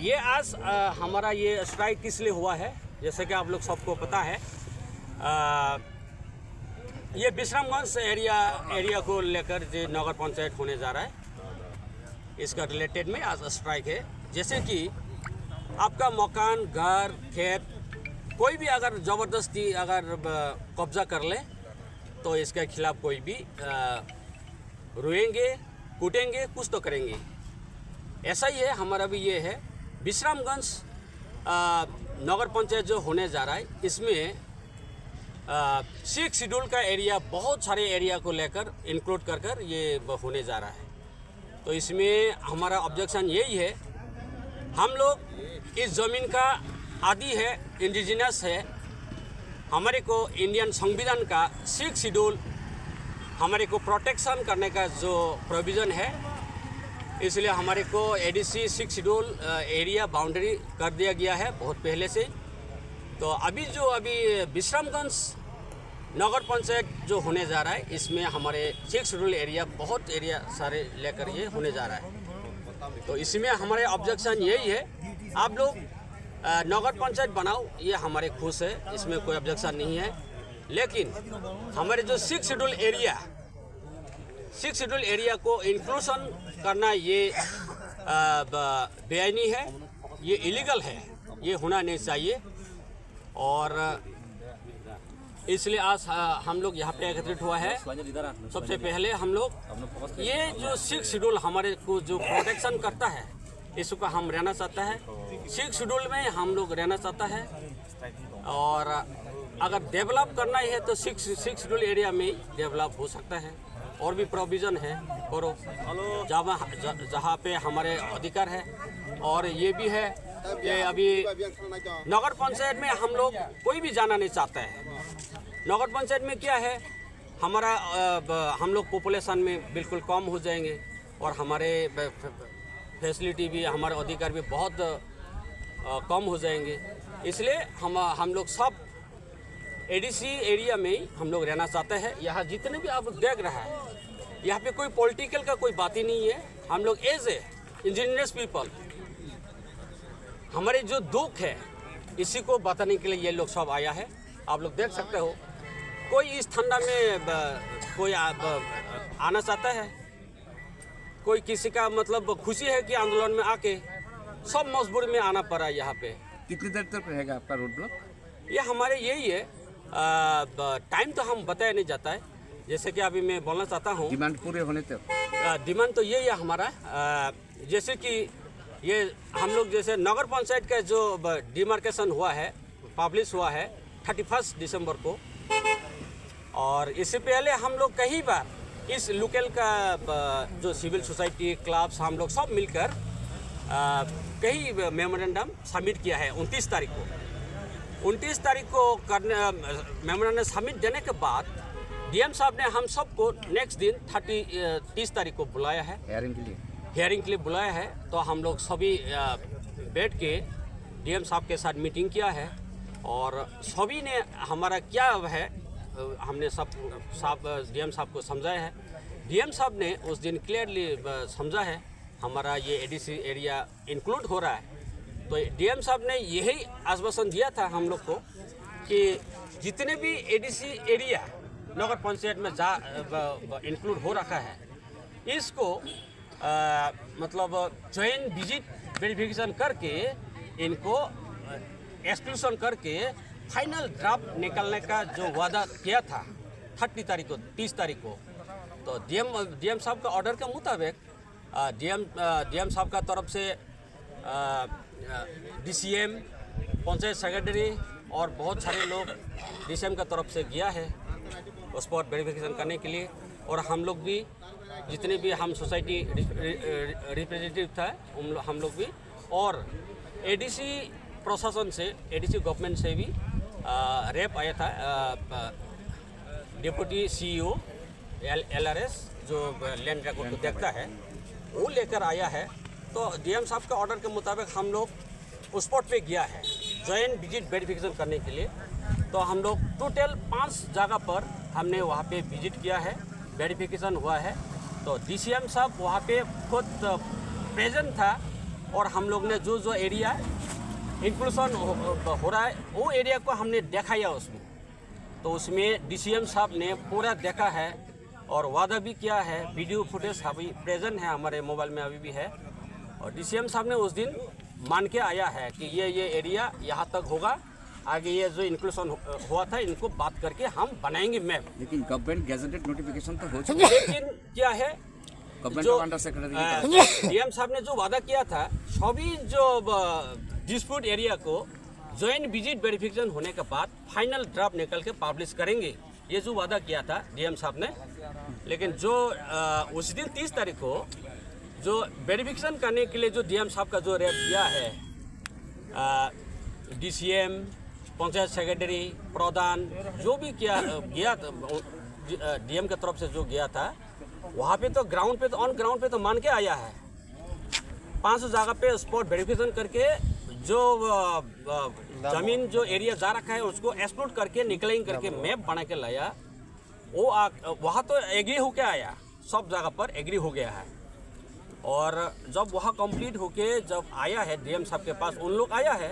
ये आज हमारा ये स्ट्राइक किस लिए हुआ है, जैसे कि आप लोग सबको पता है। ये विश्रामगंज एरिया को लेकर जो नगर पंचायत होने जा रहा है, इसका रिलेटेड में आज स्ट्राइक है। जैसे कि आपका मकान, घर, खेत कोई भी अगर ज़बरदस्ती अगर कब्जा कर ले तो इसके खिलाफ कोई भी रोएंगे, कूटेंगे, कुछ तो करेंगे। ऐसा ही है, हमारा भी ये है। विश्रामगंज नगर पंचायत जो होने जा रहा है, इसमें 6 शेड्यूल का एरिया, बहुत सारे एरिया को लेकर इंक्लूड कर ये होने जा रहा है। तो इसमें हमारा ऑब्जेक्शन यही है, हम लोग इस ज़मीन का आदि है, इंडिजिनस है। हमारे को इंडियन संविधान का 6 शेड्यूल हमारे को प्रोटेक्शन करने का जो प्रोविज़न है, इसलिए हमारे को एडीसी 6 शेड्यूल एरिया बाउंड्री कर दिया गया है बहुत पहले से। तो अभी विश्रामगंज नगर पंचायत जो होने जा रहा है, इसमें हमारे 6 शेड्यूल एरिया, बहुत एरिया सारे लेकर ये होने जा रहा है। तो इसमें हमारे ऑब्जेक्शन यही है, आप लोग नगर पंचायत बनाओ, ये हमारे खुश है, इसमें कोई ऑब्जेक्शन नहीं है। लेकिन हमारे जो 6 शेड्यूल एरिया को इंक्लूशन करना ये बेआईनी है, ये इलीगल है, ये होना नहीं चाहिए। और इसलिए आज हम लोग यहाँ पे एकत्रित हुआ है। सबसे पहले हम लोग ये जो 6 शेड्यूल हमारे को जो प्रोटेक्शन करता है, इसको हम रहना चाहता है। 6 शेड्यूल में हम लोग रहना चाहता है। और अगर डेवलप करना ही है तो 6 शेड्यूल एरिया में डेवलप हो सकता है। और भी प्रोविज़न है, करो जहाँ पे हमारे अधिकार है। और ये भी है कि अभी नगर पंचायत में हम लोग कोई भी जाना नहीं चाहता है। नगर पंचायत में क्या है, हमारा हम लोग पॉपुलेशन में बिल्कुल कम हो जाएंगे और हमारे फैसिलिटी भी, हमारे अधिकार भी बहुत कम हो जाएंगे। इसलिए हम लोग सब एडीसी एरिया में ही हम लोग रहना चाहते हैं। यहाँ जितने भी आप देख रहा है, यहाँ पे कोई पॉलिटिकल का कोई बात ही नहीं है। हम लोग एज ए इंजीनियर्स पीपल, हमारे जो दुख है इसी को बताने के लिए ये लोग सब आया है। आप लोग देख सकते हो, कोई इस ठंडा में कोई आना चाहता है, कोई किसी का मतलब खुशी है कि आंदोलन में आके सब मजबूरी में आना पड़ा यहाँ पे। कितनी देर तक रहेगा आपका रोड ब्लॉक? ये हमारे यही है, टाइम तो हम बताया नहीं जाता है। जैसे कि अभी मैं बोलना चाहता हूँ, डिमांड पूरे होने तक। डिमांड तो यही है हमारा। जैसे कि ये हम लोग जैसे नगर पंचायत का जो डिमार्केशन हुआ है, पब्लिश हुआ है 31 दिसंबर को। और इससे पहले हम लोग कई बार इस लोकल का जो सिविल सोसाइटी क्लब्स, हम लोग सब मिलकर कई मेमोरेंडम सबमिट किया है। 29 तारीख को मेमोरेंडम सबमिट देने के बाद डीएम साहब ने हम सबको नेक्स्ट दिन 30 तारीख को बुलाया है, हियरिंग के लिए बुलाया है। तो हम लोग सभी बैठ के डीएम साहब के साथ मीटिंग किया है और सभी ने हमारा क्या है, हमने सब डीएम साहब को समझाया है। डीएम साहब ने उस दिन क्लियरली समझा है हमारा ये एडीसी एरिया इंक्लूड हो रहा है। तो डीएम साहब ने यही आश्वासन दिया था हम लोग को कि जितने भी एडीसी एरिया नगर पंचायत में इंक्लूड हो रखा है, इसको मतलब जॉइन विजिट वेरिफिकेशन करके इनको एक्सक्लूशन करके फाइनल ड्राफ्ट निकालने का जो वादा किया था 30 तारीख को। तो डीएम साहब का ऑर्डर के मुताबिक डीएम साहब का तरफ से डीसीएम, पंचायत सेक्रेटरी और बहुत सारे लोग डीसीएम का तरफ से गया है स्पॉट वेरिफिकेशन करने के लिए। और हम लोग भी जितने भी हम सोसाइटी रिप्रेजेंटेटिव था, हम लोग भी, और एडीसी प्रशासन से, एडीसी गवर्नमेंट से भी रेप आया था, डिप्टी सीईओ एलआरएस जो लैंड रिकॉर्ड को देखता है, वो लेकर आया है। तो डीएम साहब का ऑर्डर के मुताबिक हम लोग उस स्पॉट पे गया है जॉइंट विजिट वेरिफिकेशन करने के लिए। तो हम लोग टोटल 5 जगह पर हमने वहाँ पे विजिट किया है, वेरिफिकेशन हुआ है। तो डीसीएम साहब वहाँ पे खुद प्रेजेंट था और हम लोग ने जो जो एरिया इंक्लूसन हो रहा है वो एरिया को हमने दिखाया उसमें। तो उसमें डीसीएम साहब ने पूरा देखा है और वादा भी किया है। वीडियो फुटेज अभी प्रेजेंट है हमारे मोबाइल में अभी भी है। और डीसीएम साहब ने उस दिन मान के आया है कि ये एरिया यहाँ तक होगा, आगे ये जो इंक्लूसन हुआ था इनको बात करके हम बनाएंगे मैप। लेकिन गवर्नमेंट गैजेटेड नोटिफिकेशन तो हो चुका है। लेकिन क्या है, गवर्नमेंट जो ऑफ अंडर सेक्रेटरी डीएम साहब ने जो वादा किया था, सभी जो डिस्प्यूट एरिया को ज्वाइंट विजिट वेरिफिकेशन होने के बाद फाइनल ड्राफ्ट निकल के पब्लिश करेंगे, ये जो वादा किया था डीएम साहब ने। लेकिन जो उस दिन 30 तारीख को जो वेरिफिकेशन करने के लिए जो डीएम साहब का जो रेट दिया है, डीसीएम, पंचायत सेक्रेटरी, प्रधान जो भी गया डीएम की तरफ से जो गया था, वहाँ पे तो ग्राउंड पे तो ऑन ग्राउंड पे तो मान के आया है। 500 जगह पे स्पॉट वेरिफिकेशन करके जो जमीन जो एरिया जा रखा है उसको एक्सप्लोर करके निकलिंग करके मैप बना के लाया। वो वहाँ तो एग्री होके आया, सब जगह पर एग्री हो गया है। और जब वहाँ कंप्लीट होके जब आया है डीएम साहब के पास, उन लोग आया है